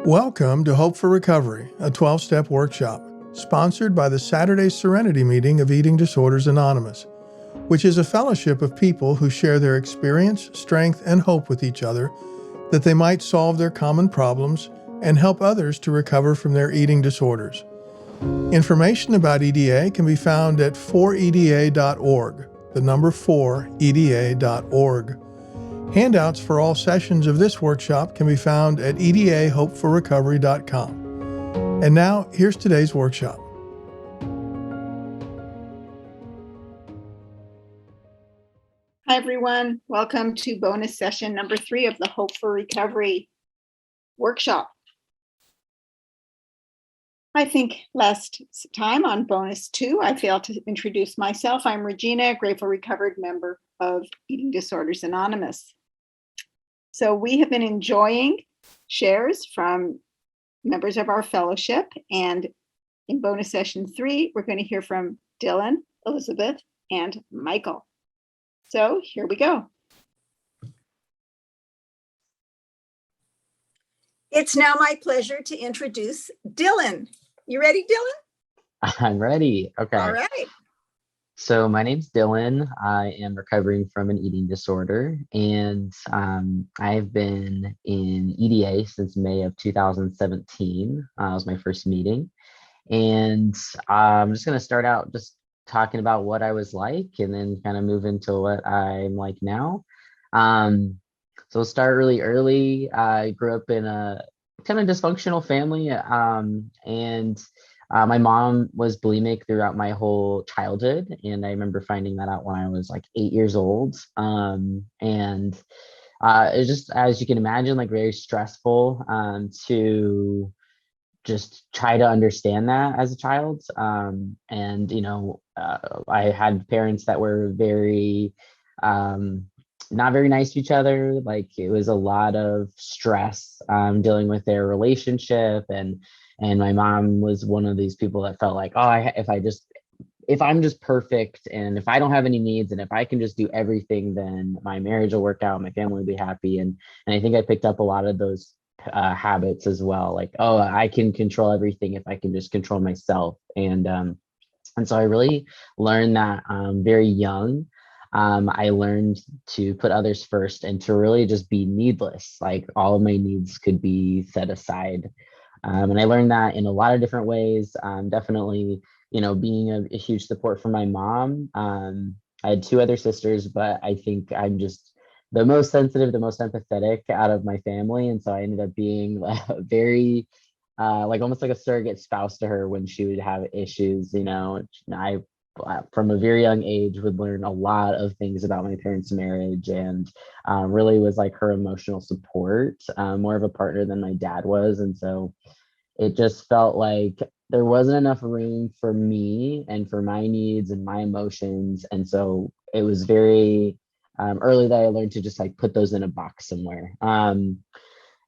Welcome to Hope for Recovery, a 12-step workshop, sponsored by the Saturday Serenity Meeting of Eating Disorders Anonymous, which is a fellowship of people who share their experience, strength, and hope with each other that they might solve their common problems and help others to recover from their eating disorders. Information about EDA can be found at 4eda.org, the number 4eda.org. Handouts for all sessions of this workshop can be found at edahopeforrecovery.com. And now, here's today's workshop. Hi, everyone. Welcome to bonus session number 3 of the Hope for Recovery workshop. I think last time on bonus 2, I failed to introduce myself. I'm Regina, grateful recovered member of Eating Disorders Anonymous. So we have been enjoying shares from members of our fellowship, and in bonus session 3, we're going to hear from Dylan, Elizabeth, and Michael. So here we go. It's now my pleasure to introduce Dylan. You ready, Dylan? I'm ready. Okay. All right. So my name's Dylan. I am recovering from an eating disorder, and I've been in EDA since May of 2017. It was my first meeting. And I'm just going to start out just talking about what I was like and then kind of move into what I'm like now. So we'll start really early. I grew up in a kind of dysfunctional family, and my mom was bulimic throughout my whole childhood, and I remember finding that out when I was like 8 years old. And it's just, as you can imagine, like very stressful to just try to understand that as a child. And you know, I had parents that were very not very nice to each other. Like it was a lot of stress dealing with their relationship, and my mom was one of these people that felt like, oh, if I'm just perfect, and if I don't have any needs, and if I can just do everything, then my marriage will work out, my family will be happy. And I think I picked up a lot of those habits as well. Like, oh, I can control everything if I can just control myself. And so I really learned that very young. I learned to put others first and to really just be needless. Like all of my needs could be set aside. And I learned that in a lot of different ways. Definitely, you know, being a huge support for my mom. I had 2 other sisters, but I think I'm just the most sensitive, the most empathetic out of my family. And so I ended up being very, like almost like a surrogate spouse to her when she would have issues. You know, I from a very young age would learn a lot of things about my parents' marriage, and really was like her emotional support, more of a partner than my dad was. And so it just felt like there wasn't enough room for me and for my needs and my emotions. And so it was very early that I learned to just like put those in a box somewhere.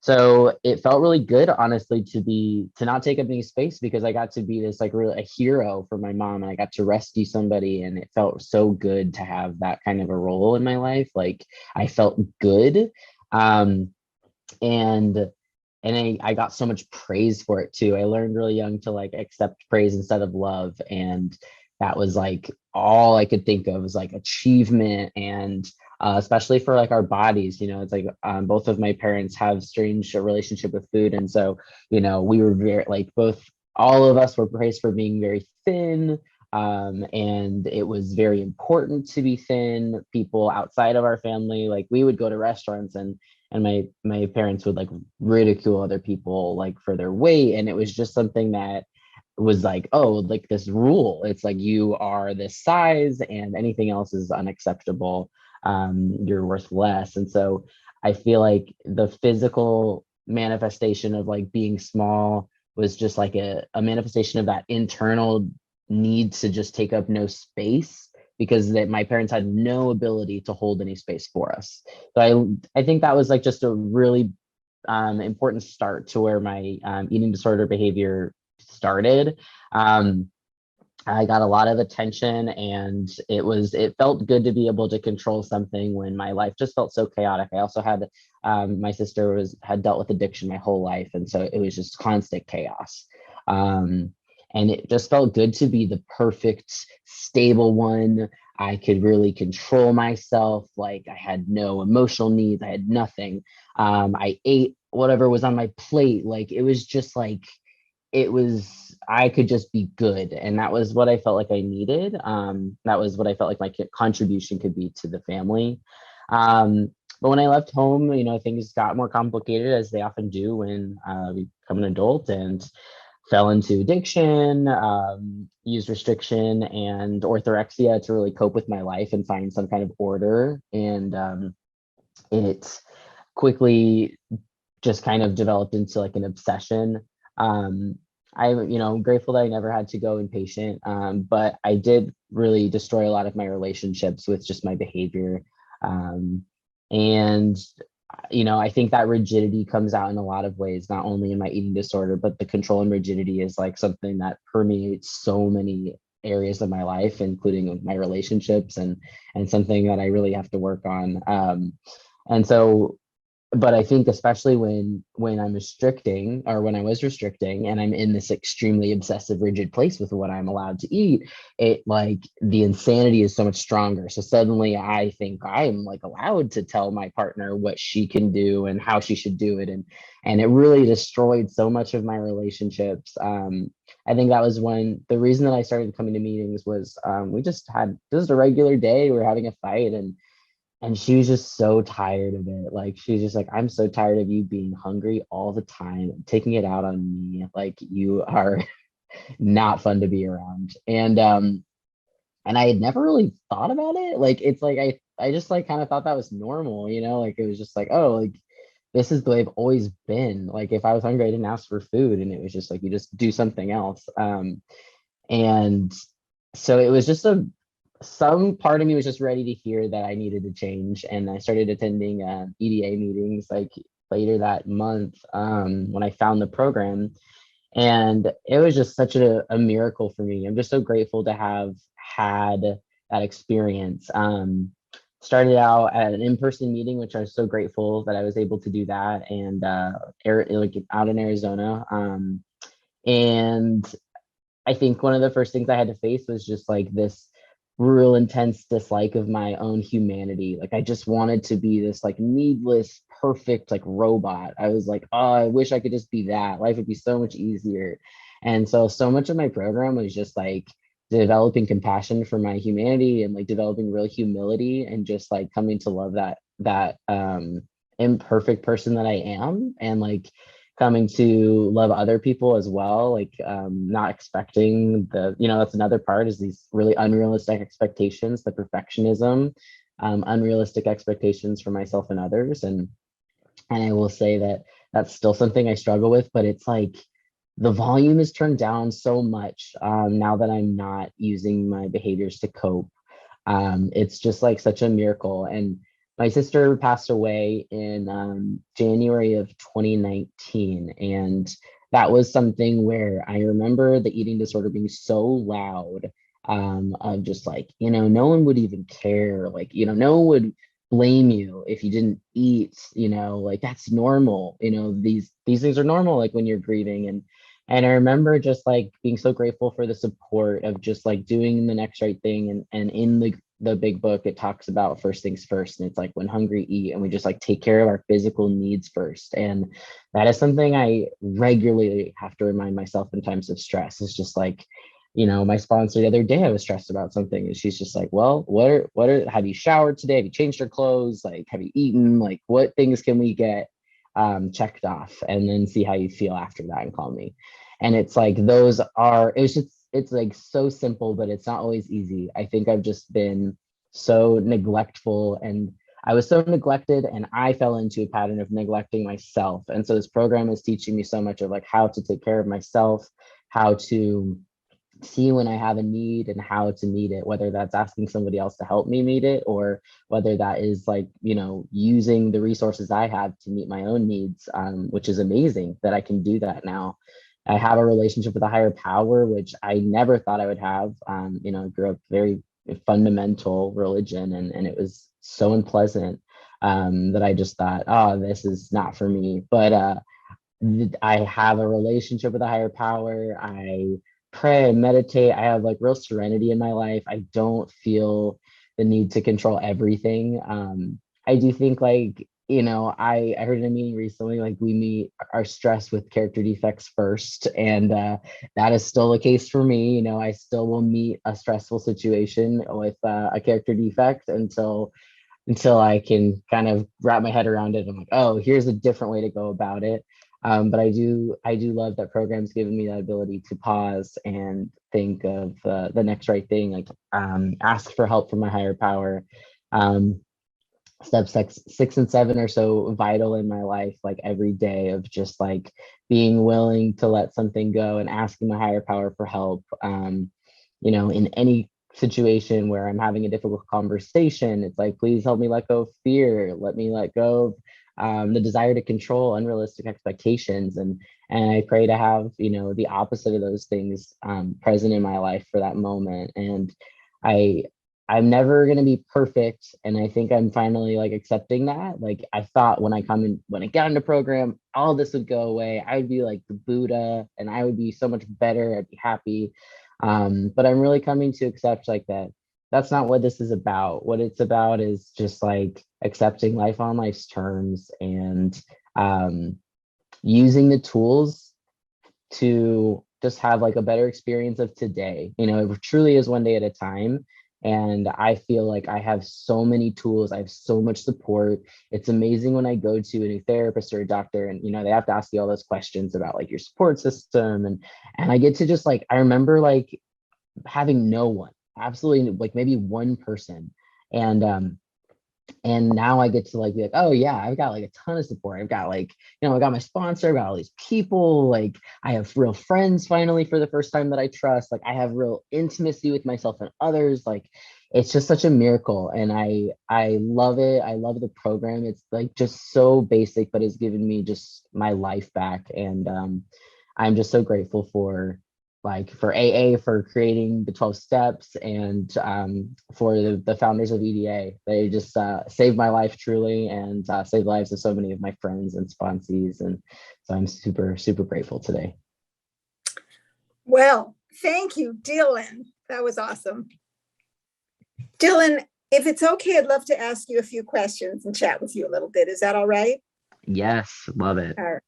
So it felt really good, honestly, to not take up any space, because I got to be this like really a hero for my mom, and I got to rescue somebody, and it felt so good to have that kind of a role in my life. Like I felt good. And I got so much praise for it too. I learned really young to like accept praise instead of love. And that was like all I could think of was like achievement. And especially for like our bodies, you know, it's like both of my parents have strange relationship with food. And so, you know, we were very like all of us were praised for being very thin. And it was very important to be thin. People outside of our family, like we would go to restaurants, and my parents would like ridicule other people like for their weight. And it was just something that was like, oh, like this rule. It's like you are this size and anything else is unacceptable. You're worth less. And so I feel like the physical manifestation of like being small was just like a manifestation of that internal need to just take up no space, because my parents had no ability to hold any space for us. So I think that was like just a really important start to where my eating disorder behavior started. I got a lot of attention, and it felt good to be able to control something when my life just felt so chaotic. I also had my sister had dealt with addiction my whole life, and so it was just constant chaos. Um, and it just felt good to be the perfect, stable one. I could really control myself. Like, I had no emotional needs. I had nothing. I ate whatever was on my plate. Like, it was just like I could just be good, and that was what I felt like I needed. That was what I felt like my contribution could be to the family. But when I left home, things got more complicated, as they often do when we become an adult, and fell into addiction, used restriction and orthorexia to really cope with my life and find some kind of order. And it quickly just kind of developed into like an obsession. Um, I'm grateful that I never had to go inpatient, but I did really destroy a lot of my relationships with just my behavior. Um, and I think that rigidity comes out in a lot of ways, not only in my eating disorder, but the control and rigidity is like something that permeates so many areas of my life, including my relationships, and something that I really have to work on. And so but I think especially when I'm restricting, or when I was restricting, and I'm in this extremely obsessive rigid place with what I'm allowed to eat, it like the insanity is so much stronger. So suddenly I think I'm like allowed to tell my partner what she can do and how she should do it, and it really destroyed so much of my relationships. I think that was when the reason that I started coming to meetings was, we just had just a regular day, we were having a fight, and she was just so tired of it. Like, she's just like, I'm so tired of you being hungry all the time, taking it out on me. Like, you are not fun to be around. And I had never really thought about it. Like, it's like I just like kind of thought that was normal, like it was just like, oh, like this is the way I've always been. Like, if I was hungry, I didn't ask for food, and it was just like you just do something else. And so it was just some part of me was just ready to hear that I needed to change, and I started attending EDA meetings like later that month, when I found the program, and it was just such a miracle for me. I'm just so grateful to have had that experience. Started out at an in-person meeting, which I was so grateful that I was able to do that, and like out in Arizona. And I think one of the first things I had to face was just like this real intense dislike of my own humanity. Like, I just wanted to be this like needless, perfect like robot. I was like, oh, I wish I could just be that. Life would be so much easier. And so much of my program was just like developing compassion for my humanity, and like developing real humility, and just like coming to love that imperfect person that I am, and like coming to love other people as well, like not expecting that's another part, is these really unrealistic expectations, the perfectionism, unrealistic expectations for myself and others. And I will say that that's still something I struggle with, but it's like the volume is turned down so much, now that I'm not using my behaviors to cope. It's just like such a miracle. And my sister passed away in January of 2019. And that was something where I remember the eating disorder being so loud, of just like, no one would even care. Like, no one would blame you if you didn't eat, like that's normal. These things are normal, like when you're grieving. And I remember just like being so grateful for the support of just like doing the next right thing. And in the big book, it talks about first things first. And it's like, when hungry, eat. And we just like take care of our physical needs first. And that is something I regularly have to remind myself in times of stress. It's just like, my sponsor the other day, I was stressed about something, and she's just like, well, have you showered today? Have you changed your clothes? Like, have you eaten? Like, what things can we get checked off, and then see how you feel after that and call me. And it's like, it's like so simple, but it's not always easy. I think I've just been so neglectful, and I was so neglected, and I fell into a pattern of neglecting myself. And so this program is teaching me so much of like how to take care of myself, how to see when I have a need and how to meet it, whether that's asking somebody else to help me meet it, or whether that is like, using the resources I have to meet my own needs, which is amazing that I can do that now. I have a relationship with a higher power, which I never thought I would have. I grew up very fundamental religion, and it was so unpleasant that I just thought, oh, this is not for me. But I have a relationship with a higher power. I pray, I meditate. I have like real serenity in my life. I don't feel the need to control everything. I do think I heard in a meeting recently, like we meet our stress with character defects first. And that is still the case for me. I still will meet a stressful situation with a character defect until I can kind of wrap my head around it. I'm like, oh, here's a different way to go about it. But I do love that program's given me that ability to pause and think of the next right thing, like ask for help from my higher power. Um, Steps 6 and 7 are so vital in my life, like every day of just like being willing to let something go and asking my higher power for help. In any situation where I'm having a difficult conversation, it's like, please help me let go of fear. Let me let go of the desire to control unrealistic expectations. And I pray to have, the opposite of those things present in my life for that moment. And I, I'm never going to be perfect. And I think I'm finally like accepting that. Like I thought when I got into program, all this would go away. I would be like the Buddha and I would be so much better. I'd be happy. But I'm really coming to accept like that. That's not what this is about. What it's about is just like accepting life on life's terms and um, using the tools to just have like a better experience of today. It truly is one day at a time. And I feel like I have so many tools. I have so much support. It's amazing when I go to a new therapist or a doctor and, they have to ask you all those questions about like your support system. And I get to just like, I remember like having no one, absolutely like maybe one person. And now I get to like be like, oh yeah, I've got like a ton of support. I've got like, I got my sponsor, I've got all these people, like I have real friends finally for the first time that I trust. Like I have real intimacy with myself and others. Like it's just such a miracle. And I love it. I love the program. It's like just so basic, but it's given me just my life back. And I'm just so grateful for AA for creating the 12 steps and for the founders of EDA. They just saved my life truly and saved the lives of so many of my friends and sponsees. And so I'm super, super grateful today. Well, thank you, Dylan. That was awesome. Dylan, if it's okay, I'd love to ask you a few questions and chat with you a little bit. Is that all right? Yes, love it. All right,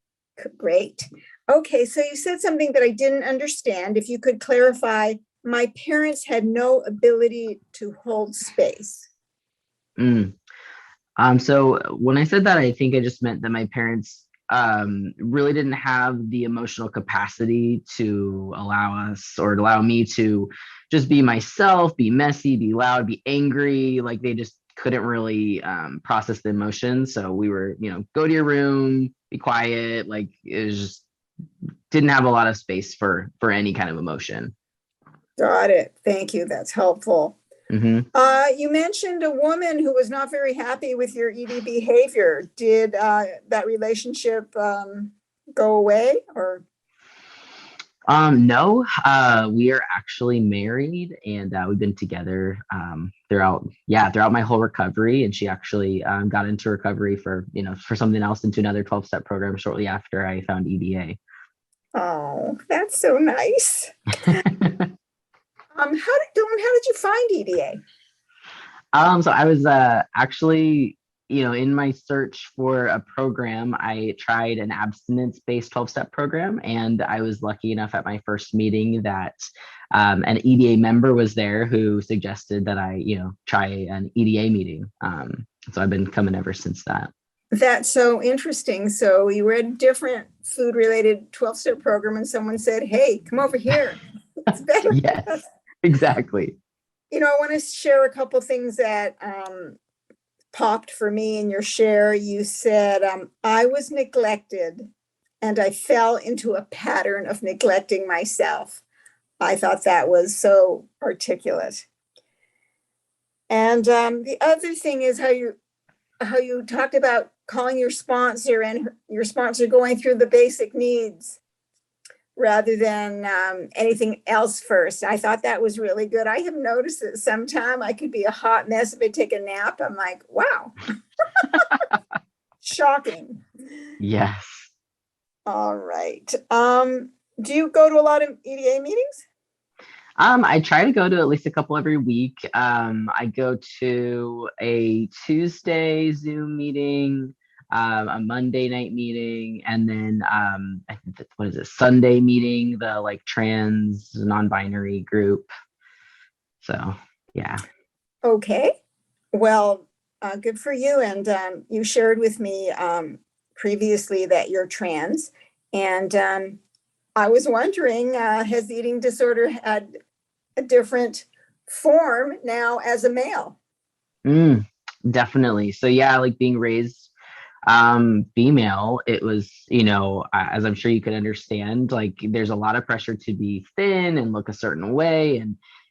great. Okay, so you said something that I didn't understand. If you could clarify, my parents had no ability to hold space. So when I said that, I think I just meant that my parents really didn't have the emotional capacity to allow us or to allow me to just be myself, be messy, be loud, be angry. Like they just couldn't really process the emotions. So we were, go to your room, be quiet. Like it was just didn't have a lot of space for any kind of emotion. Got it. Thank you. That's helpful. Mm-hmm. You mentioned a woman who was not very happy with your ED behavior. Did that relationship go away or? No, we are actually married and we've been together throughout my whole recovery. And she actually got into recovery for something else, into another 12-step program shortly after I found EDA. Oh, that's so nice. How did you find EDA? So I was actually, in my search for a program, I tried an abstinence-based 12-step program, and I was lucky enough at my first meeting that an EDA member was there who suggested that I, try an EDA meeting. So I've been coming ever since that. That's so interesting. So you were at a different food-related 12-step program, and someone said, "Hey, come over here. It's better." Yes, exactly. I want to share a couple things that popped for me in your share. You said, I was neglected and I fell into a pattern of neglecting myself. I thought that was so articulate. And the other thing is how you talked about calling your sponsor and your sponsor going through the basic needs. rather than anything else first. I thought that was really good. I have noticed that sometime I could be a hot mess if I take a nap. I'm like, wow, shocking. Yes. All right. Do you go to a lot of EDA meetings? I try to go to at least a couple every week. I go to a Tuesday Zoom meeting, a Monday night meeting, and then I think what is it, Sunday meeting, the like trans non-binary group. So yeah. Okay. Well, good for you. And you shared with me previously that you're trans. And I was wondering, has the eating disorder had a different form now as a male? Mm, definitely. So yeah, like being raised female, it was, as I'm sure you could understand, like there's a lot of pressure to be thin and look a certain way,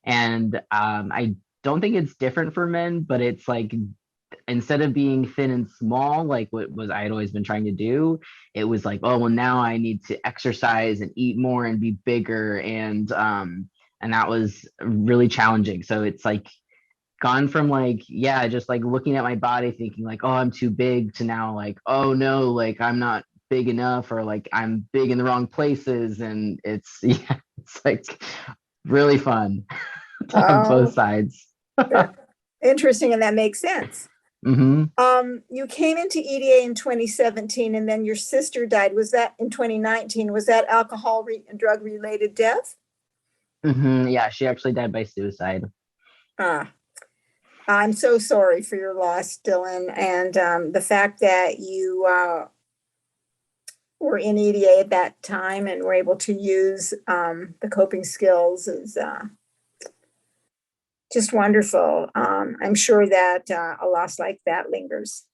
and I don't think it's different for men, but it's like instead of being thin and small, like what was I had always been trying to do, it was like, oh well, now I need to exercise and eat more and be bigger, and that was really challenging. So it's like gone from like, yeah, just like looking at my body thinking like, oh, I'm too big, to now like, oh no, like I'm not big enough, or like I'm big in the wrong places. And it's yeah, it's like really fun to have both Oh, sides. interesting. And that makes sense. Hmm. You came into EDA in 2017 and then your sister died. Was that in 2019? Was that alcohol and drug related death? Yeah, she actually died by suicide. Ah, I'm so sorry for your loss, Dylan. And the fact that you were in EDA at that time and were able to use the coping skills is just wonderful. I'm sure that a loss like that lingers.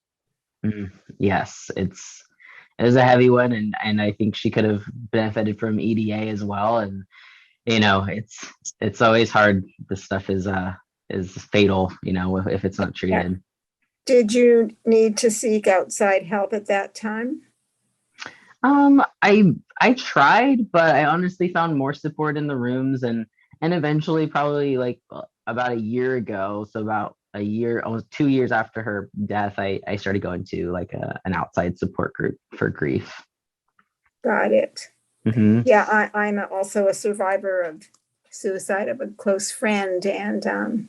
Mhm. Yes, it is a heavy one, and I think she could have benefited from EDA as well. And it's always hard. This stuff is fatal, if it's not Yeah. treated. Did you need to seek outside help at that time? I tried, but I honestly found more support in the rooms, and eventually, probably like about a year ago, so about a year, almost 2 years after her death, I started going to like an outside support group for grief. Got it. Hmm. Yeah, I'm also a survivor of suicide of a close friend, and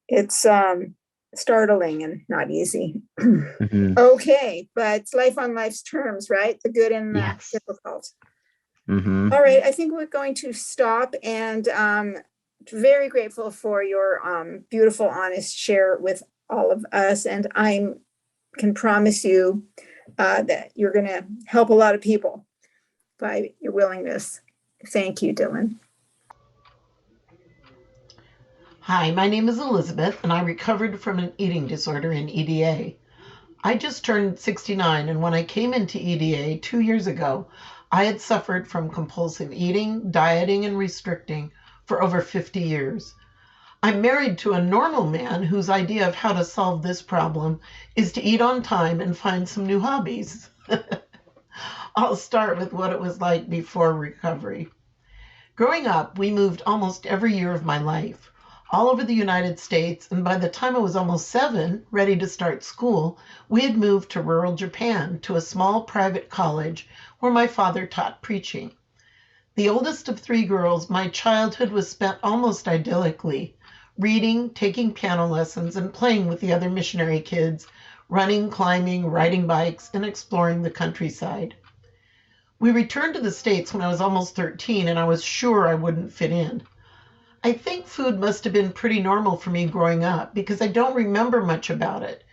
it's startling and not easy. Hmm. Okay, but it's life on life's terms, right? The good and the Yes. difficult. Hmm. All right, I think we're going to stop, and very grateful for your beautiful, honest share with all of us. And I can promise you that you're going to help a lot of people by your willingness. Thank you, Dylan. Hi, my name is Elizabeth, and I recovered from an eating disorder in EDA. I just turned 69, and when I came into EDA 2 years ago, I had suffered from compulsive eating, dieting, and restricting for over 50 years. I'm married to a normal man whose idea of how to solve this problem is to eat on time and find some new hobbies. I'll start with what it was like before recovery. Growing up, we moved almost every year of my life, all over the United States, and by the time I was almost 7, ready to start school, we had moved to rural Japan to a small private college where my father taught preaching. The oldest of 3 girls, my childhood was spent almost idyllically, reading, taking piano lessons, and playing with the other missionary kids, running, climbing, riding bikes, and exploring the countryside. We returned to the States when I was almost 13, and I was sure I wouldn't fit in. I think food must have been pretty normal for me growing up because I don't remember much about it.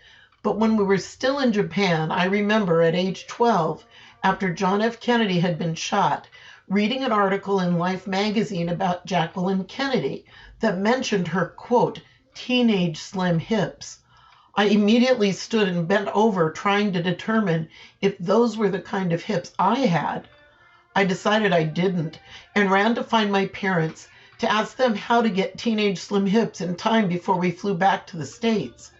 But when we were still in Japan, I remember at age 12, after John F. Kennedy had been shot, reading an article in Life magazine about Jacqueline Kennedy that mentioned her, quote, teenage slim hips. I immediately stood and bent over trying to determine if those were the kind of hips I had. I decided I didn't and ran to find my parents to ask them how to get teenage slim hips in time before we flew back to the States.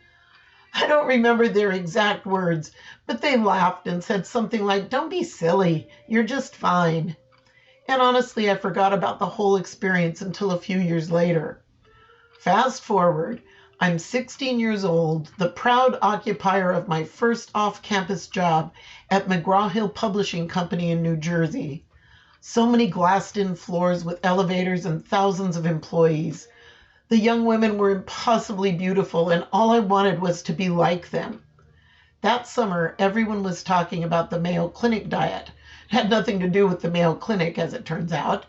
I don't remember their exact words, but they laughed and said something like, "Don't be silly, you're just fine." And honestly, I forgot about the whole experience until a few years later. Fast forward, I'm 16 years old, the proud occupier of my first off-campus job at McGraw-Hill Publishing Company in New Jersey. So many glassed-in floors with elevators and thousands of employees. The young women were impossibly beautiful, and all I wanted was to be like them. That summer, everyone was talking about the Mayo Clinic diet. It had nothing to do with the Mayo Clinic, as it turns out,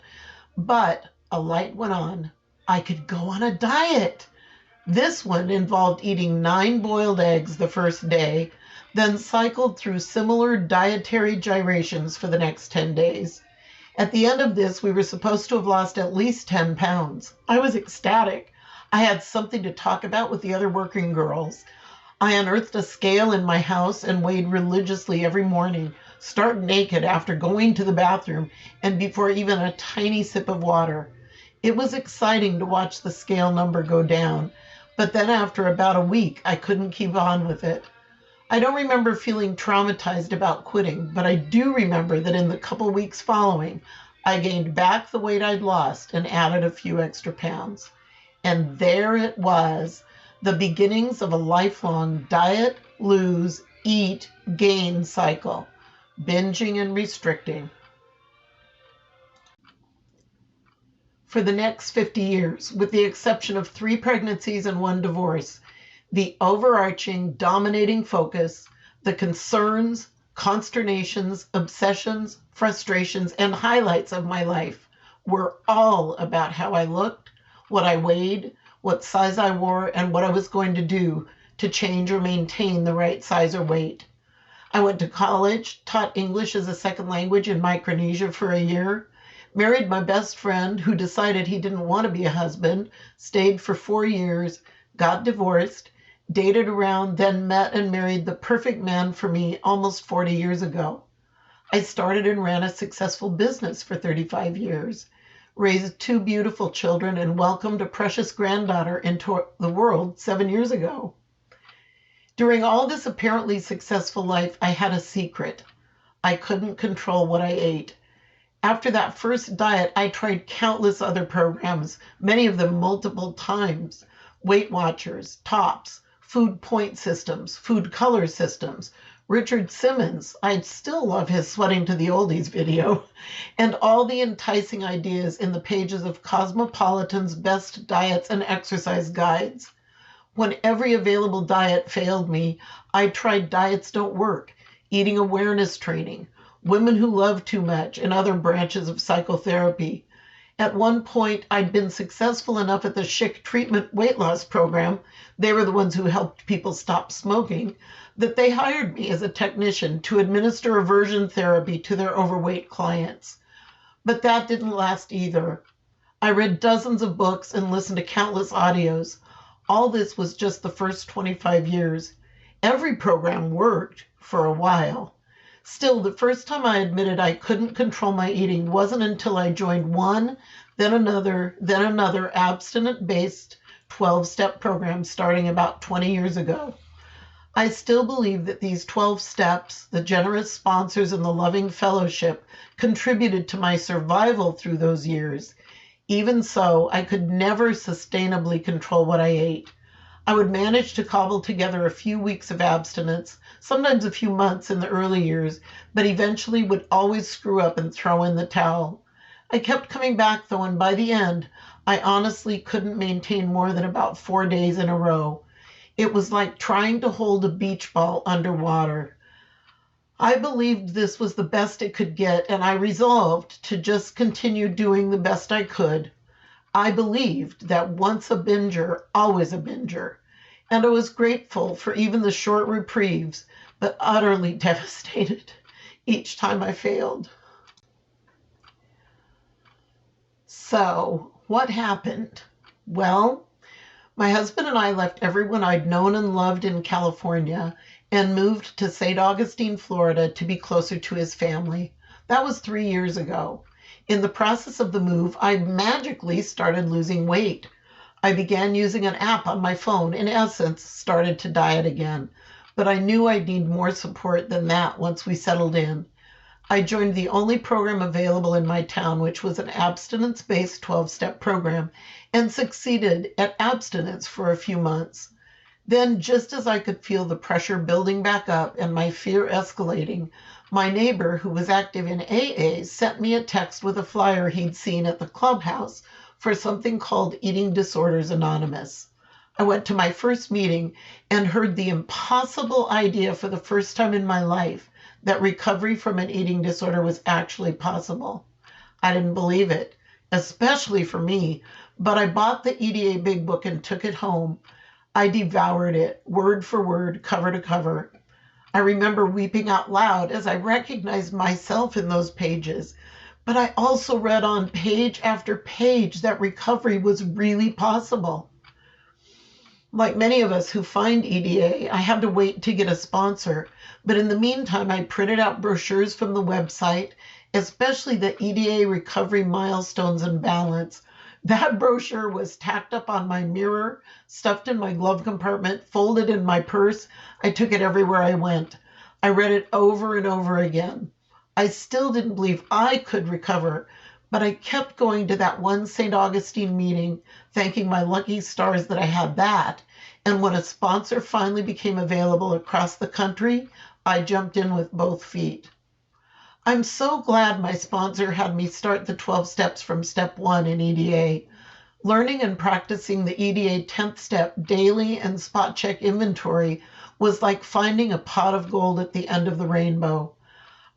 but a light went on. I could go on a diet. This one involved eating 9 boiled eggs the first day, then cycled through similar dietary gyrations for the next 10 days. At the end of this, we were supposed to have lost at least 10 pounds. I was ecstatic. I had something to talk about with the other working girls. I unearthed a scale in my house and weighed religiously every morning, stark naked after going to the bathroom and before even a tiny sip of water. It was exciting to watch the scale number go down, but then after about a week, I couldn't keep on with it. I don't remember feeling traumatized about quitting, but I do remember that in the couple weeks following, I gained back the weight I'd lost and added a few extra pounds. And there it was, the beginnings of a lifelong diet, lose, eat, gain cycle, binging and restricting. For the next 50 years, with the exception of 3 pregnancies and 1 divorce, the overarching, dominating focus, the concerns, consternations, obsessions, frustrations, and highlights of my life were all about how I looked, what I weighed, what size I wore, and what I was going to do to change or maintain the right size or weight. I went to college, taught English as a second language in Micronesia for a year, married my best friend who decided he didn't want to be a husband, stayed for 4 years, got divorced, dated around, then met and married the perfect man for me almost 40 years ago. I started and ran a successful business for 35 years, raised 2 beautiful children, and welcomed a precious granddaughter into the world 7 years ago. During all this apparently successful life, I had a secret. I couldn't control what I ate. After that first diet, I tried countless other programs, many of them multiple times. Weight Watchers, TOPS, food point systems, food color systems, Richard Simmons, I still love his Sweating to the Oldies video, and all the enticing ideas in the pages of Cosmopolitan's best diets and exercise guides. When every available diet failed me, I tried Diets Don't Work, eating awareness training, Women Who Love Too Much, and other branches of psychotherapy. At one point, I'd been successful enough at the Schick treatment weight loss program, they were the ones who helped people stop smoking, that they hired me as a technician to administer aversion therapy to their overweight clients. But that didn't last either. I read dozens of books and listened to countless audios. All this was just the first 25 years. Every program worked for a while. Still, the first time I admitted I couldn't control my eating wasn't until I joined one, then another abstinent-based 12-step program starting about 20 years ago. I still believe that these 12 steps, the generous sponsors, and the loving fellowship contributed to my survival through those years. Even so, I could never sustainably control what I ate. I would manage to cobble together a few weeks of abstinence, sometimes a few months in the early years, but eventually would always screw up and throw in the towel. I kept coming back though, and by the end, I honestly couldn't maintain more than about 4 days in a row. It was like trying to hold a beach ball underwater. I believed this was the best it could get, and I resolved to just continue doing the best I could. I believed that once a binger, always a binger, and I was grateful for even the short reprieves, but utterly devastated each time I failed. So, what happened? Well, my husband and I left everyone I'd known and loved in California and moved to St. Augustine, Florida to be closer to his family. That was 3 years ago. In the process of the move, I magically started losing weight. I began using an app on my phone, in essence, started to diet again. But I knew I'd need more support than that once we settled in. I joined the only program available in my town, which was an abstinence-based 12-step program, and succeeded at abstinence for a few months. Then, just as I could feel the pressure building back up and my fear escalating, my neighbor, who was active in AA, sent me a text with a flyer he'd seen at the clubhouse for something called Eating Disorders Anonymous. I went to my first meeting and heard the impossible idea for the first time in my life that recovery from an eating disorder was actually possible. I didn't believe it, especially for me, but I bought the EDA Big Book and took it home. I devoured it, word for word, cover to cover. I remember weeping out loud as I recognized myself in those pages, but I also read on page after page that recovery was really possible. Like many of us who find EDA, I had to wait to get a sponsor, but in the meantime, I printed out brochures from the website, especially the EDA Recovery Milestones and Balance. That brochure was tacked up on my mirror, stuffed in my glove compartment, folded in my purse. I took it everywhere I went. I read it over and over again. I still didn't believe I could recover, but I kept going to that one St. Augustine meeting, thanking my lucky stars that I had that. And when a sponsor finally became available across the country, I jumped in with both feet. I'm so glad my sponsor had me start the 12 steps from step 1 in EDA. Learning and practicing the EDA 10th step daily and spot check inventory was like finding a pot of gold at the end of the rainbow.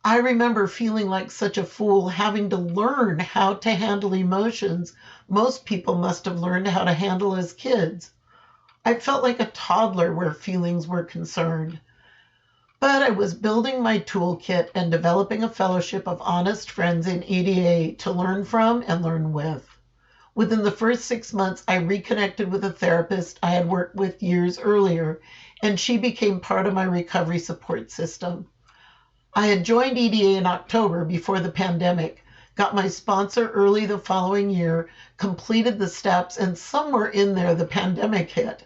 I remember feeling like such a fool having to learn how to handle emotions most people must have learned how to handle as kids. I felt like a toddler where feelings were concerned. But I was building my toolkit and developing a fellowship of honest friends in EDA to learn from and learn with. Within the first 6 months, I reconnected with a therapist I had worked with years earlier, and she became part of my recovery support system. I had joined EDA in October before the pandemic, got my sponsor early the following year, completed the steps, and somewhere in there the pandemic hit.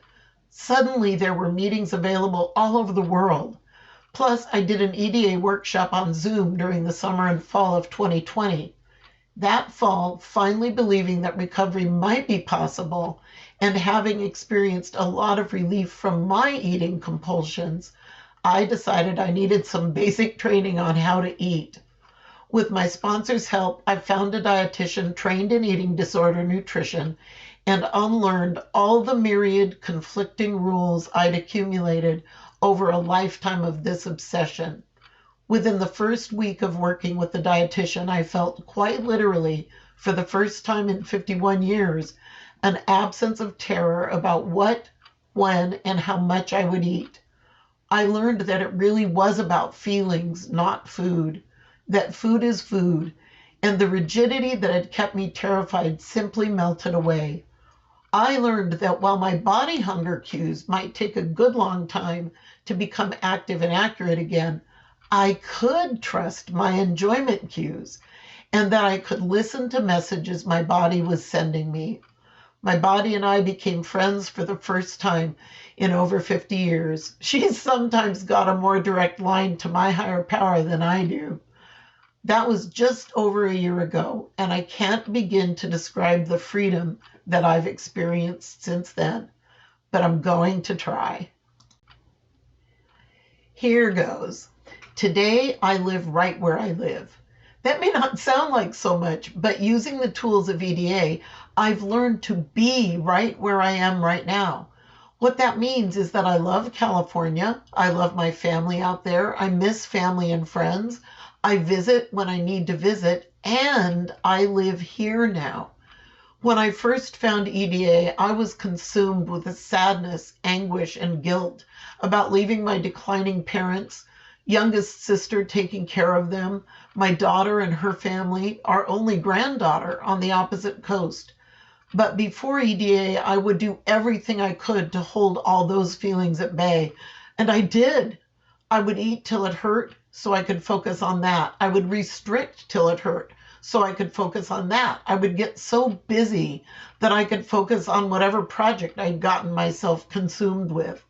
Suddenly there were meetings available all over the world. Plus, I did an EDA workshop on Zoom during the summer and fall of 2020. That fall, finally believing that recovery might be possible and having experienced a lot of relief from my eating compulsions, I decided I needed some basic training on how to eat. With my sponsor's help, I found a dietitian trained in eating disorder nutrition and unlearned all the myriad conflicting rules I'd accumulated over a lifetime of this obsession. Within the first week of working with the dietitian, I felt quite literally, for the first time in 51 years, an absence of terror about what, when, and how much I would eat. I learned that it really was about feelings, not food, that food is food, and the rigidity that had kept me terrified simply melted away. I learned that while my body hunger cues might take a good long time to become active and accurate again, I could trust my enjoyment cues and that I could listen to messages my body was sending me. My body and I became friends for the first time in over 50 years. She's sometimes got a more direct line to my higher power than I do. That was just over a year ago, and I can't begin to describe the freedom that I've experienced since then, but I'm going to try. Here goes. Today, I live right where I live. That may not sound like so much, but using the tools of EDA, I've learned to be right where I am right now. What that means is that I love California. I love my family out there. I miss family and friends. I visit when I need to visit, and I live here now. When I first found EDA, I was consumed with a sadness, anguish, and guilt about leaving my declining parents, youngest sister taking care of them, my daughter and her family, our only granddaughter on the opposite coast. But before EDA, I would do everything I could to hold all those feelings at bay. And I did. I would eat till it hurt so I could focus on that. I would restrict till it hurt so I could focus on that. I would get so busy that I could focus on whatever project I'd gotten myself consumed with.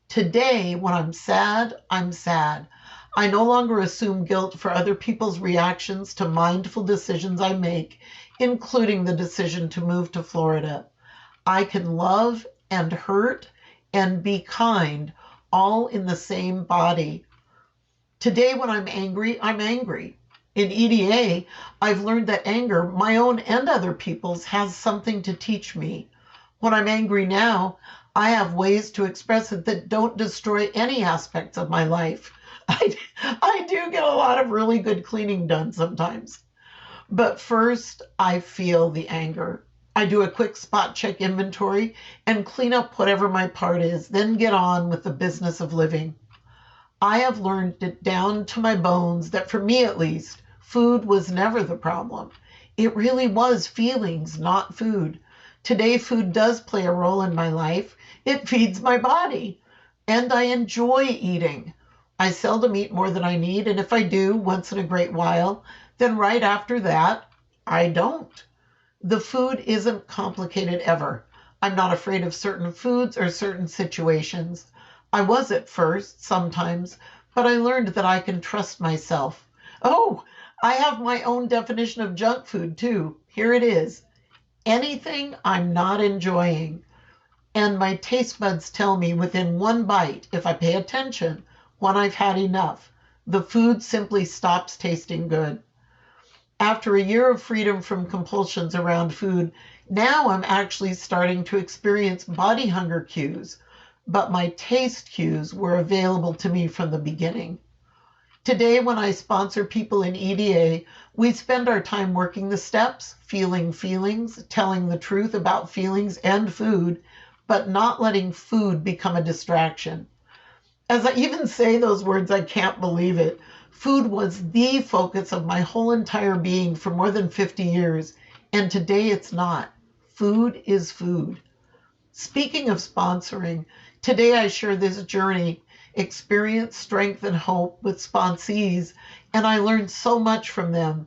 Today, when I'm sad, I'm sad. I no longer assume guilt for other people's reactions to mindful decisions I make, including the decision to move to Florida. I can love and hurt and be kind all in the same body. Today, when I'm angry, I'm angry. In EDA, I've learned that anger, my own and other people's, has something to teach me. When I'm angry now, I have ways to express it that don't destroy any aspects of my life. I do get a lot of really good cleaning done sometimes. But first, I feel the anger. I do a quick spot check inventory and clean up whatever my part is, then get on with the business of living. I have learned it down to my bones that, for me at least, food was never the problem. It really was feelings, not food. Today, food does play a role in my life. It feeds my body, and I enjoy eating. I seldom eat more than I need, and if I do, once in a great while, then right after that, I don't. The food isn't complicated ever. I'm not afraid of certain foods or certain situations. I was at first, sometimes, but I learned that I can trust myself. Oh, I have my own definition of junk food, too. Here it is. Anything I'm not enjoying. And my taste buds tell me within one bite, if I pay attention, when I've had enough. The food simply stops tasting good. After a year of freedom from compulsions around food, now I'm actually starting to experience body hunger cues, but my taste cues were available to me from the beginning. Today, when I sponsor people in EDA, we spend our time working the steps, feeling feelings, telling the truth about feelings and food, but not letting food become a distraction. As I even say those words, I can't believe it. Food was the focus of my whole entire being for more than 50 years, and today it's not. Food is food. Speaking of sponsoring, today I share this journey, experience, strength, and hope with sponsees, and I learned so much from them.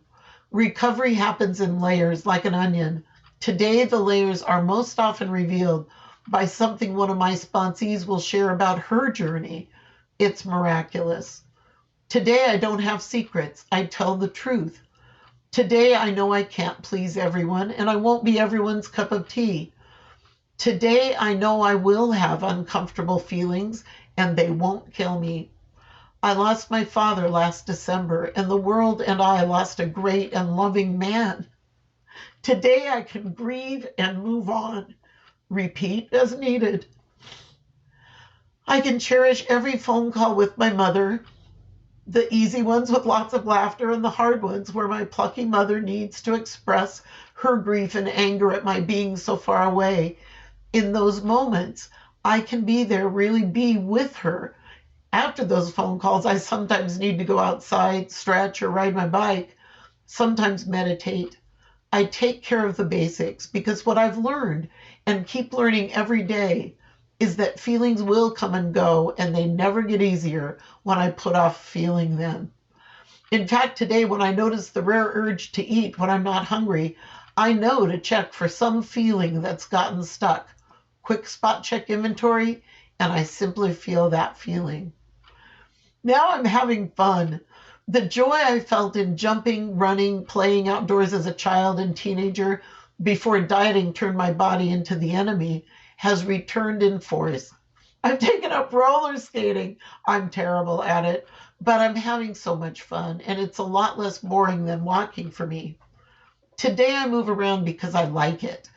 Recovery happens in layers like an onion. Today, the layers are most often revealed by something one of my sponsees will share about her journey. It's miraculous. Today, I don't have secrets. I tell the truth. Today, I know I can't please everyone, and I won't be everyone's cup of tea. Today, I know I will have uncomfortable feelings, and they won't kill me. I lost my father last December, and the world and I lost a great and loving man. Today, I can grieve and move on. Repeat as needed. I can cherish every phone call with my mother, the easy ones with lots of laughter and the hard ones where my plucky mother needs to express her grief and anger at my being so far away. In those moments, I can be there, really be with her. After those phone calls, I sometimes need to go outside, stretch, or ride my bike, sometimes meditate. I take care of the basics because what I've learned and keep learning every day is that feelings will come and go, and they never get easier when I put off feeling them. In fact, today when I notice the rare urge to eat when I'm not hungry, I know to check for some feeling that's gotten stuck. Quick spot check inventory, and I simply feel that feeling. Now I'm having fun. The joy I felt in jumping, running, playing outdoors as a child and teenager before dieting turned my body into the enemy has returned in force. I've taken up roller skating. I'm terrible at it, but I'm having so much fun, and it's a lot less boring than walking for me. Today I move around because I like it,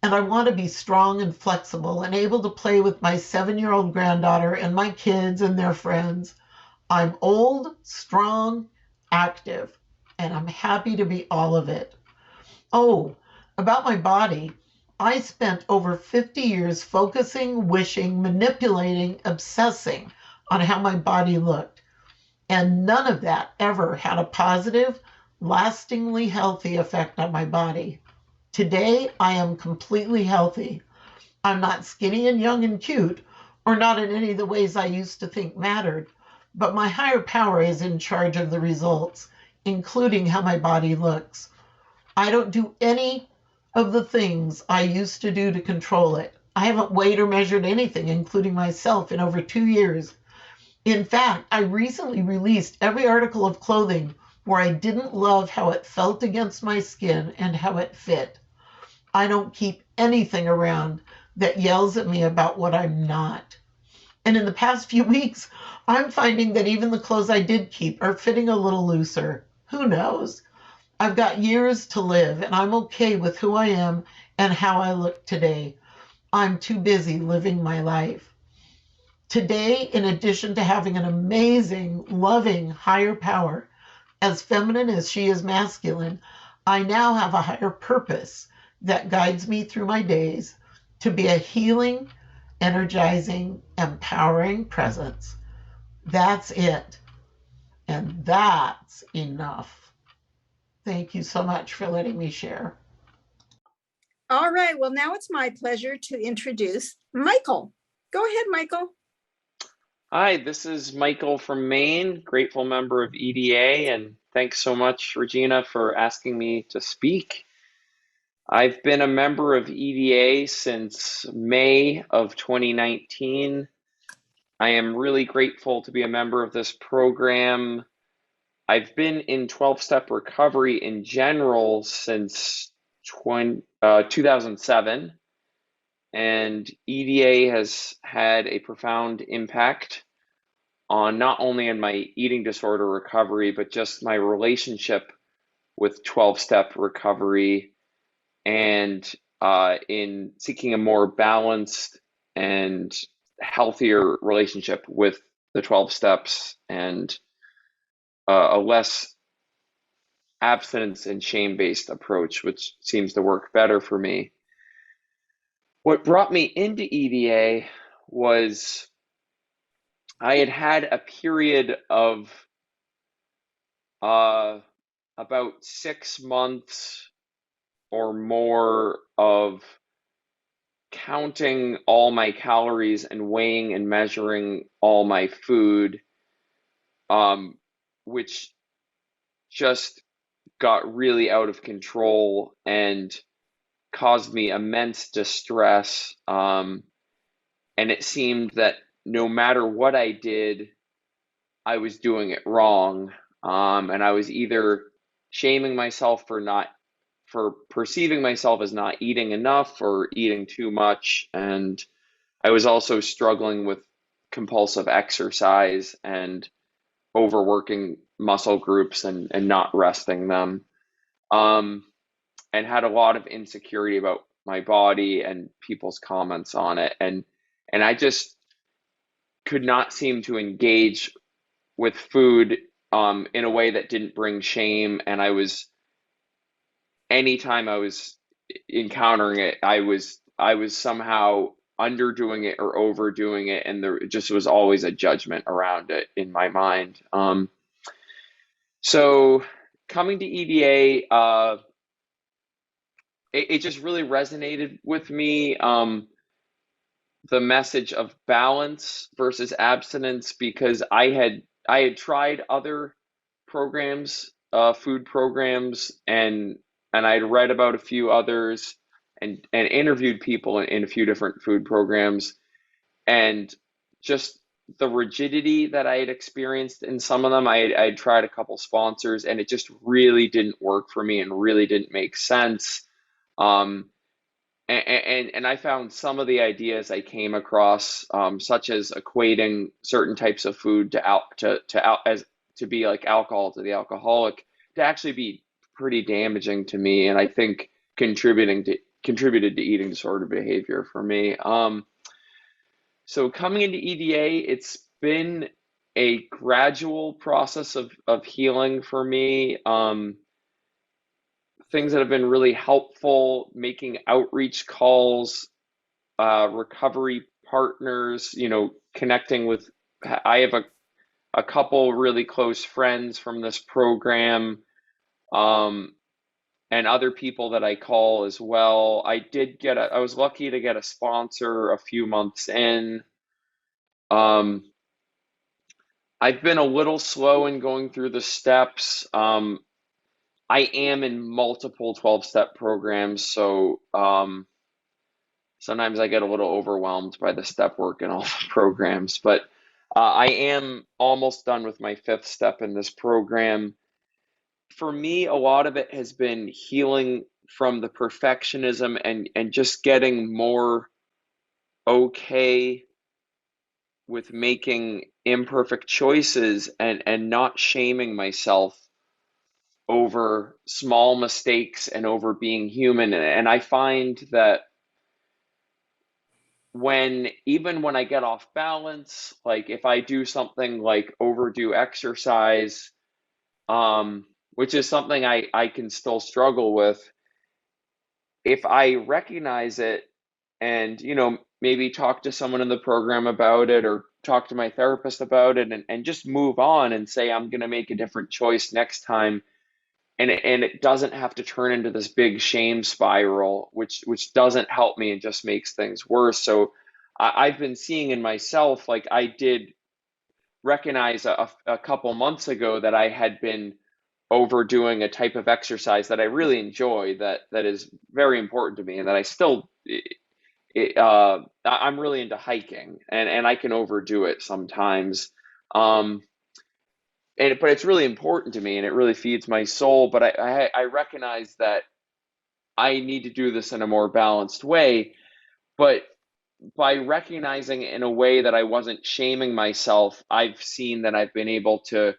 and I want to be strong and flexible and able to play with my 7-year-old granddaughter and my kids and their friends. I'm old, strong, active, and I'm happy to be all of it. Oh, about my body, I spent over 50 years focusing, wishing, manipulating, obsessing on how my body looked. And none of that ever had a positive, lastingly healthy effect on my body. Today, I am completely healthy. I'm not skinny and young and cute, or not in any of the ways I used to think mattered, but my higher power is in charge of the results, including how my body looks. I don't do any of the things I used to do to control it. I haven't weighed or measured anything, including myself, in over 2 years. In fact, I recently released every article of clothing where I didn't love how it felt against my skin and how it fit. I don't keep anything around that yells at me about what I'm not. And in the past few weeks, I'm finding that even the clothes I did keep are fitting a little looser. Who knows? I've got years to live, and I'm okay with who I am and how I look today. I'm too busy living my life. Today, in addition to having an amazing, loving higher power, as feminine as she is masculine, I now have a higher purpose that guides me through my days to be a healing, energizing, empowering presence. That's it. And that's enough. Thank you so much for letting me share. All right. Well, now it's my pleasure to introduce Michael. Go ahead, Michael. Hi, this is Michael from Maine, grateful member of EDA, and thanks so much, Regina, for asking me to speak. I've been a member of EDA since May of 2019. I am really grateful to be a member of this program. I've been in 12-step recovery in general since 2007, and EDA has had a profound impact on not only in my eating disorder recovery, but just my relationship with 12-step recovery and in seeking a more balanced and healthier relationship with the 12 steps and a less abstinence and shame-based approach, which seems to work better for me. What brought me into EDA was I had had a period of about 6 months or more of counting all my calories and weighing and measuring all my food, which just got really out of control and caused me immense distress. And it seemed that no matter what I did, I was doing it wrong. And I was either shaming myself for perceiving myself as not eating enough or eating too much. And I was also struggling with compulsive exercise and overworking muscle groups and not resting them. And had a lot of insecurity about my body and people's comments on it. And I just could not seem to engage with food in a way that didn't bring shame. And anytime I was encountering it, I was somehow underdoing it or overdoing it, and there just was always a judgment around it in my mind. So coming to EDA, it just really resonated with me. The message of balance versus abstinence, because I had tried other programs, food programs, and I'd read about a few others and interviewed people in a few different food programs, and just the rigidity that I had experienced in some of them. I'd tried a couple sponsors, and it just really didn't work for me and really didn't make sense. Um, and I found some of the ideas I came across, such as equating certain types of food to be like alcohol to the alcoholic, to actually be pretty damaging to me, and I think contributed to eating disorder behavior for me. So coming into EDA, it's been a gradual process of healing for me. Things that have been really helpful: making outreach calls, recovery partners, connecting with, I have a couple really close friends from this program, and other people that I call as well. I was lucky to get a sponsor a few months in. I've been a little slow in going through the steps. I am in multiple 12-step programs, so sometimes I get a little overwhelmed by the step work in all the programs, but I am almost done with my 5th step in this program. For me, a lot of it has been healing from the perfectionism and just getting more okay with making imperfect choices and not shaming myself over small mistakes and over being human. And I find that even when I get off balance, like if I do something like overdo exercise, which is something I can still struggle with, if I recognize it and, maybe talk to someone in the program about it or talk to my therapist about it and just move on and say, I'm going to make a different choice next time. And it doesn't have to turn into this big shame spiral, which doesn't help me and just makes things worse. So I've been seeing in myself, like I did recognize a couple months ago that I had been overdoing a type of exercise that I really enjoy, that is very important to me, and that I still I'm really into hiking, and I can overdo it sometimes. But it's really important to me, and it really feeds my soul. But I recognize that I need to do this in a more balanced way. But by recognizing it in a way that I wasn't shaming myself, I've seen that I've been able to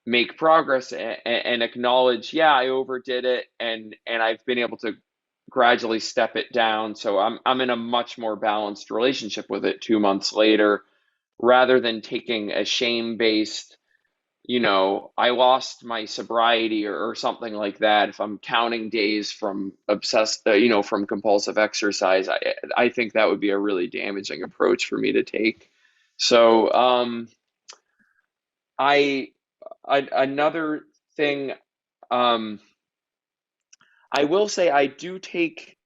make progress and acknowledge, yeah, I overdid it, and I've been able to gradually step it down. So I'm in a much more balanced relationship with it 2 months later, rather than taking a shame-based, I lost my sobriety or something like that. If I'm counting days from from compulsive exercise, I think that would be a really damaging approach for me to take. So another thing, I will say I do take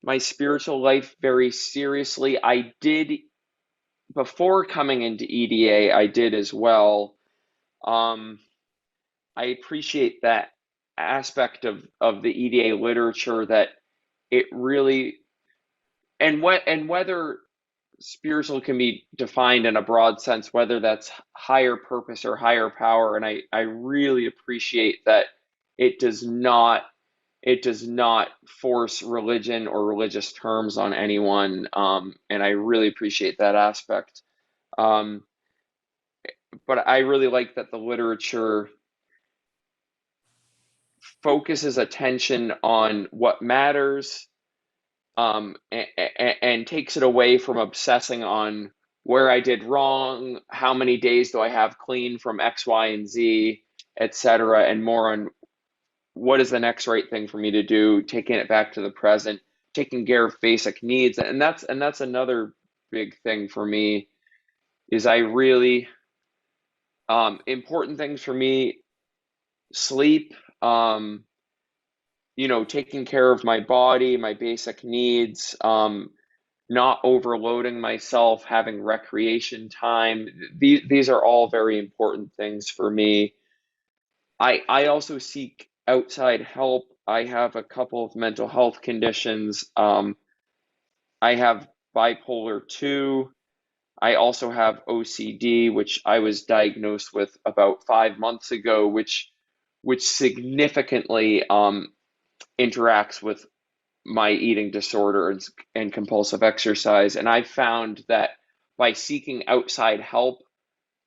my spiritual life very seriously. I did before coming into EDA, I did as well. I appreciate that aspect of the EDA literature, that it really, and whether spiritual can be defined in a broad sense, whether that's higher purpose or higher power, and I really appreciate that it does not force religion or religious terms on anyone, and I really appreciate that aspect. Um, but I really like that the literature focuses attention on what matters, and takes it away from obsessing on where I did wrong, how many days do I have clean from X, Y, and Z, etc., and more on what is the next right thing for me to do, taking it back to the present, taking care of basic needs. And that's another big thing for me, is I really, important things for me: sleep, taking care of my body, my basic needs, not overloading myself, having recreation time. These are all very important things for me. I also seek outside help. I have a couple of mental health conditions. I have bipolar 2. I also have OCD, which I was diagnosed with about 5 months ago, which significantly interacts with my eating disorder and compulsive exercise. And I found that by seeking outside help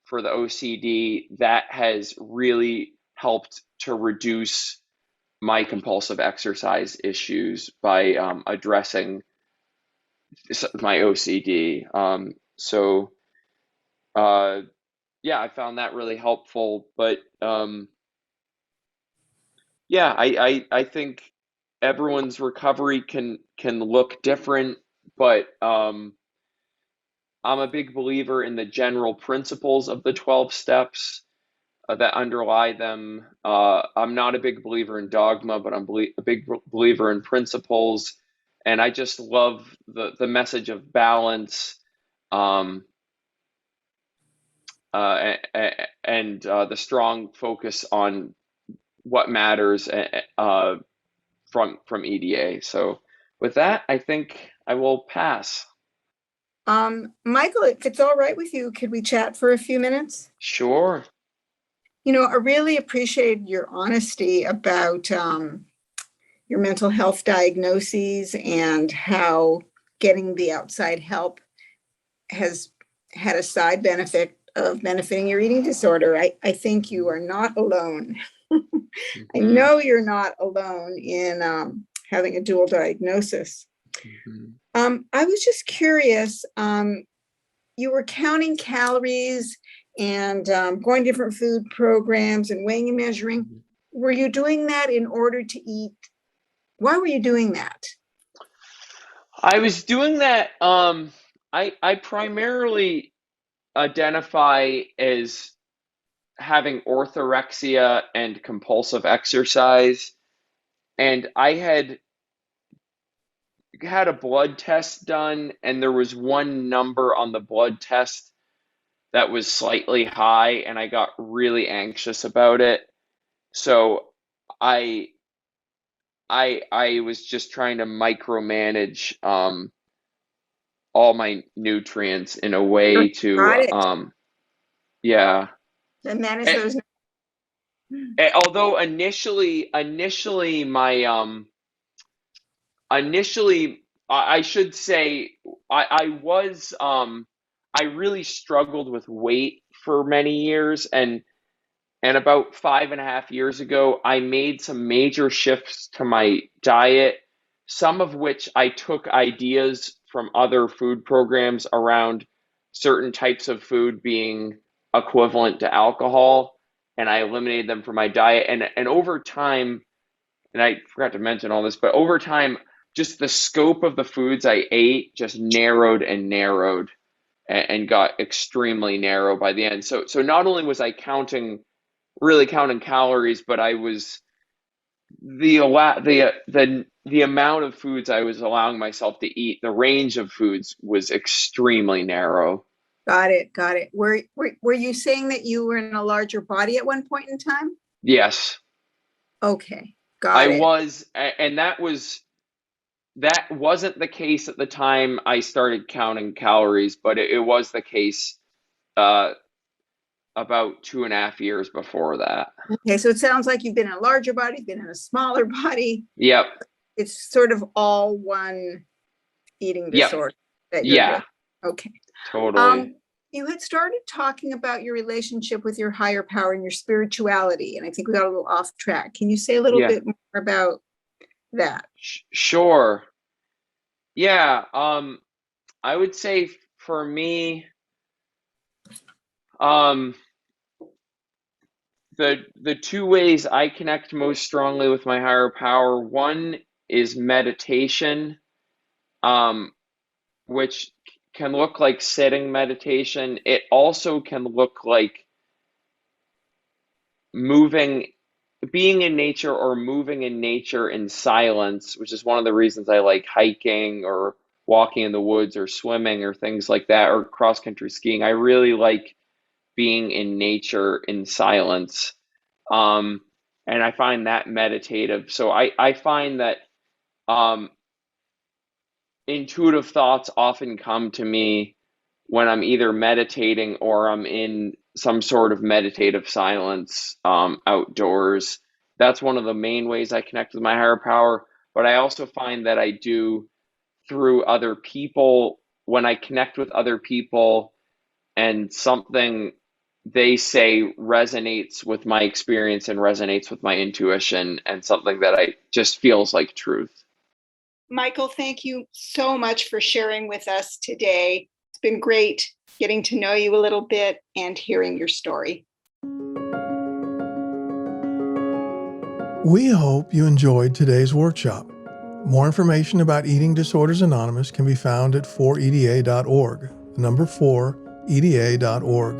for the OCD, that has really helped to reduce my compulsive exercise issues by addressing my OCD. Yeah, I found that really helpful. But yeah, I think everyone's recovery can look different, but I'm a big believer in the general principles of the 12 steps that underlie them. I'm not a big believer in dogma, but I'm a big believer in principles. And I just love the message of balance, um, and the strong focus on what matters from EDA. So with that, I think I will pass. Michael, if it's all right with you, could we chat for a few minutes? Sure. I really appreciate your honesty about your mental health diagnoses and how getting the outside help has had a side benefit of benefiting your eating disorder. I think you are not alone. I know you're not alone in having a dual diagnosis. I was just curious, you were counting calories and going to different food programs and weighing and measuring. Were you doing that in order to eat? Why were you doing that? I was doing that. I primarily identify as having orthorexia and compulsive exercise, and I had a blood test done, and there was one number on the blood test that was slightly high, and I got really anxious about it. So I was just trying to micromanage all my nutrients in a way to Got it. yeah. And manage And, those. although initially my initially I should say I really struggled with weight for many years, and about 5.5 years ago I made some major shifts to my diet, some of which I took ideas from other food programs around certain types of food being equivalent to alcohol, and I eliminated them from my diet, and over time, and I forgot to mention all this, but over time, just the scope of the foods I ate just narrowed and narrowed and got extremely narrow by the end. So not only was I really counting calories, but I was the amount of foods I was allowing myself to eat, the range of foods was extremely narrow. Got it. Were you saying that you were in a larger body at one point in time? Yes. Okay. Got I it. was, and that wasn't the case at the time I started counting calories, but it was the case about 2.5 years before that. Okay, so it sounds like you've been in a larger body, been in a smaller body. Yep. It's sort of all one eating Yep. disorder that you're Yeah. with. Okay. Totally. You had started talking about your relationship with your higher power and your spirituality, and I think we got a little off track. Can you say a little Yeah. bit more about that? Sure. Yeah. I would say for me, the two ways I connect most strongly with my higher power, one is meditation, which can look like sitting meditation. It also can look like being in nature or moving in nature in silence, which is one of the reasons I like hiking or walking in the woods or swimming or things like that, or cross country skiing. I really like being in nature in silence. And I find that meditative. So I find that intuitive thoughts often come to me when I'm either meditating or I'm in some sort of meditative silence outdoors. That's one of the main ways I connect with my higher power. But I also find that I do through other people, when I connect with other people and something they say resonates with my experience and resonates with my intuition and something that I just feels like truth. Michael, thank you so much for sharing with us today. It's been great getting to know you a little bit and hearing your story. We hope you enjoyed today's workshop. More information about Eating Disorders Anonymous can be found at 4eda.org, number 4eda.org.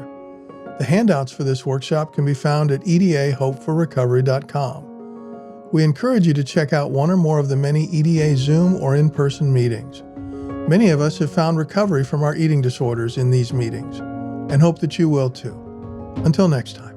The handouts for this workshop can be found at edahopeforrecovery.com. We encourage you to check out one or more of the many EDA Zoom or in-person meetings. Many of us have found recovery from our eating disorders in these meetings and hope that you will too. Until next time.